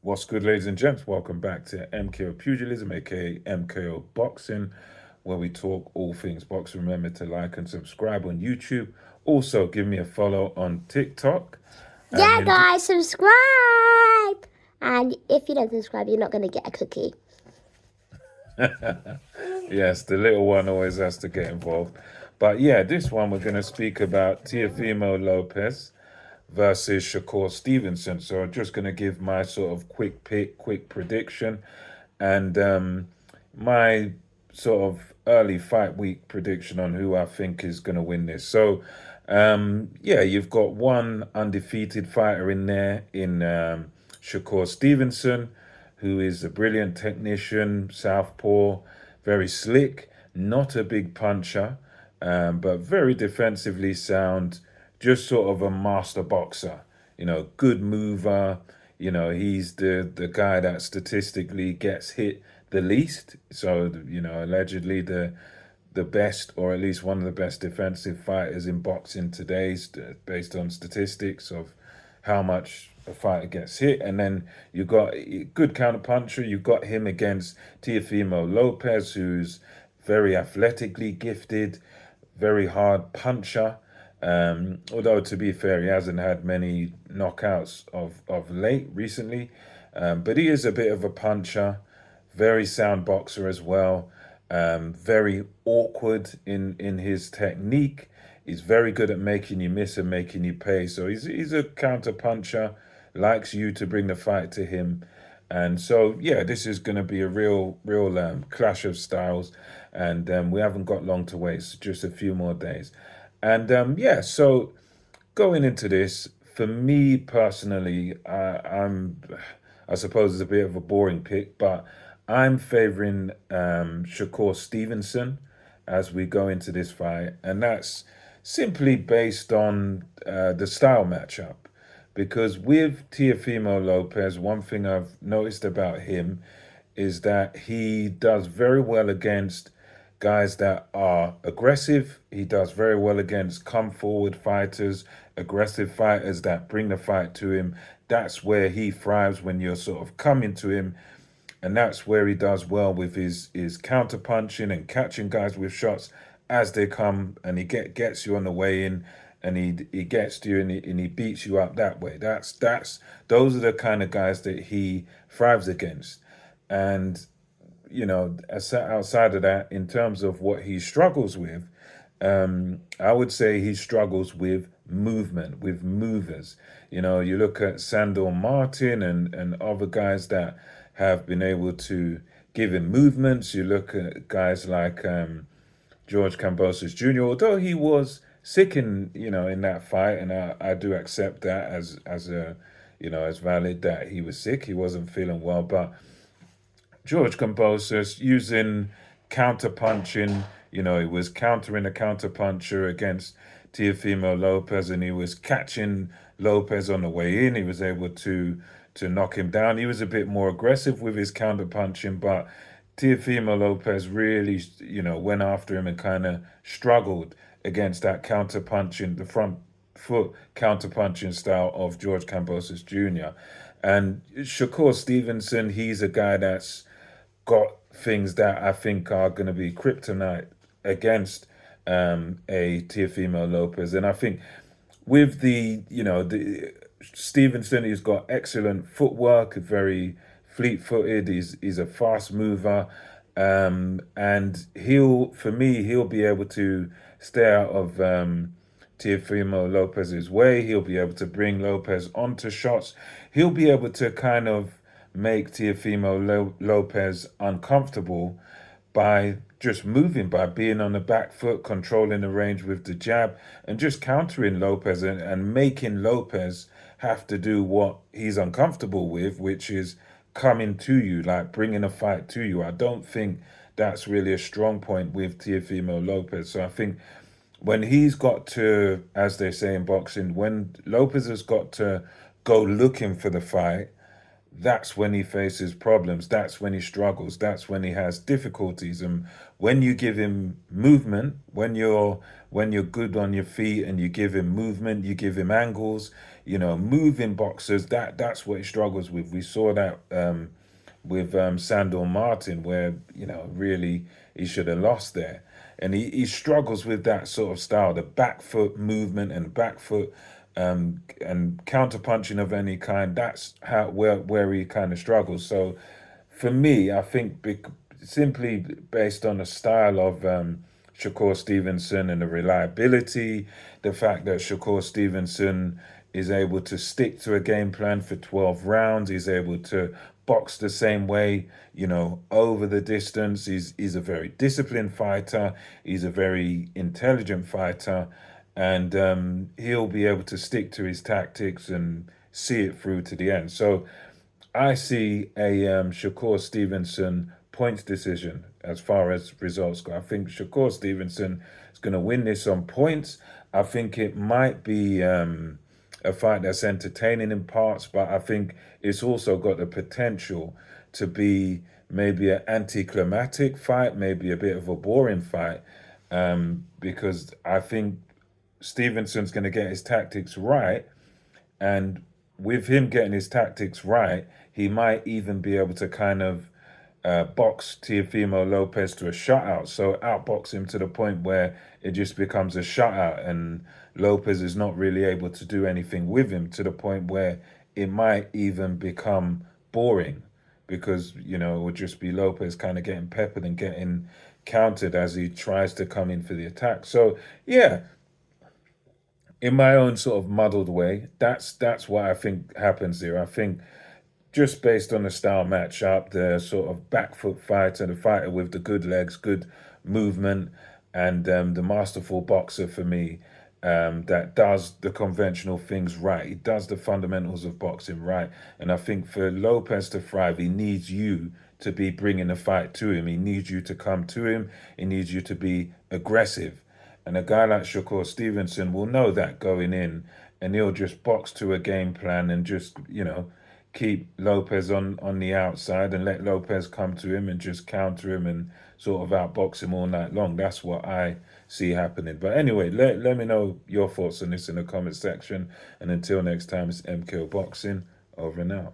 What's good, ladies and gents? Welcome back to MKO Pugilism, aka MKO Boxing, where we talk all things boxing. Remember to like and subscribe on YouTube. Also, give me a follow on TikTok. And Yeah, in guys, subscribe. And if you don't subscribe, you're not going to get a cookie. yes, the little one always has to get involved. But yeah, this one we're going to speak about Teofimo Lopez versus Shakur Stevenson. So I'm just going to give my sort of quick pick, quick prediction, and my sort of early fight week prediction on who I think is going to win this. So, yeah, you've got one undefeated fighter in there in Shakur Stevenson, who is a brilliant technician, southpaw, very slick, not a big puncher, but very defensively sound, just sort of a master boxer, good mover. He's the guy that statistically gets hit the least. So, allegedly the best, or at least one of the best defensive fighters in boxing today, based on statistics of how much a fighter gets hit. And then you got a good counterpuncher. You got him against Teofimo Lopez, who's very athletically gifted, very hard puncher. Although to be fair, he hasn't had many knockouts of late recently. But he is a bit of a puncher, very sound boxer as well. Very awkward in his technique. He's very good at making you miss and making you pay. So he's a counter puncher, likes you to bring the fight to him. And so, yeah, this is going to be a real clash of styles. And we haven't got long to wait, so just a few more days. And yeah, so going into this, for me personally, I suppose it's a bit of a boring pick, but I'm favoring Shakur Stevenson as we go into this fight, and that's simply based on the style matchup. Because with Teofimo Lopez, one thing I've noticed about him is that he does very well against guys that are aggressive. He does very well against come forward fighters, aggressive fighters that bring the fight to him. That's where he thrives, when you're sort of coming to him, and that's where he does well with his counter punching and catching guys with shots as they come, and he gets you on the way in, and he gets to you, and he beats you up that way. That's those are the kind of guys that he thrives against. And outside of that, in terms of what he struggles with, I would say he struggles with movement, with movers. You look at Sandor Martin and other guys that have been able to give him movements. You look at guys like George Kambosos Jr., although he was sick in that fight, and I do accept that as valid, that he was sick, he wasn't feeling well. But George Kambosos using counter punching, he was countering a counter puncher against Teofimo Lopez, and he was catching Lopez on the way in. He was able to knock him down. He was a bit more aggressive with his counter punching, but Teofimo Lopez really, went after him and kind of struggled against that counter punching, the front foot counter punching style of George Kambosos Jr. And Shakur Stevenson, he's a guy that's got things that I think are going to be kryptonite against a Teofimo Lopez. And I think with the Stevenson, he's got excellent footwork, very fleet-footed. He's a fast mover, and for me, he'll be able to stay out of Teofimo Lopez's way. He'll be able to bring Lopez onto shots. He'll be able to kind of make Teofimo Lopez uncomfortable by just moving, by being on the back foot, controlling the range with the jab, and just countering Lopez, and making Lopez have to do what he's uncomfortable with, which is coming to you, like bringing a fight to you. I don't think that's really a strong point with Teofimo Lopez. So I think when he's got to, as they say in boxing, when Lopez has got to go looking for the fight, that's when he faces problems. That's when he struggles. That's when he has difficulties. And when you give him movement, when you're good on your feet and you give him movement, you give him angles, moving boxers, that's what he struggles with. We saw that with Sandor Martin, where really he should have lost there, and he struggles with that sort of style, the back foot movement and back foot and counter punching of any kind. That's how where he kind of struggles. So for me, I think simply based on the style of Shakur Stevenson and the reliability, the fact that Shakur Stevenson is able to stick to a game plan for 12 rounds, he's able to box the same way, over the distance. He's a very disciplined fighter, he's a very intelligent fighter, and he'll be able to stick to his tactics and see it through to the end. So I see a Shakur Stevenson points decision as far as results go. I think Shakur Stevenson is going to win this on points. I think it might be a fight that's entertaining in parts, but I think it's also got the potential to be maybe an anticlimactic fight, maybe a bit of a boring fight, because I think Stevenson's going to get his tactics right, and with him getting his tactics right, he might even be able to kind of box Teofimo Lopez to a shutout. So outbox him to the point where it just becomes a shutout, and Lopez is not really able to do anything with him, to the point where it might even become boring, because it would just be Lopez kind of getting peppered and getting countered as he tries to come in for the attack. So yeah, in my own sort of muddled way, that's what I think happens here. I think just based on the style matchup, the sort of back foot fighter, the fighter with the good legs, good movement, and the masterful boxer for me, that does the conventional things right. He does the fundamentals of boxing right. And I think for Lopez to thrive, he needs you to be bringing the fight to him. He needs you to come to him. He needs you to be aggressive. And a guy like Shakur Stevenson will know that going in, and he'll just box to a game plan and just, keep Lopez on the outside and let Lopez come to him and just counter him and sort of outbox him all night long. That's what I see happening. But anyway, let me know your thoughts on this in the comment section. And until next time, it's MKO Boxing, over and out.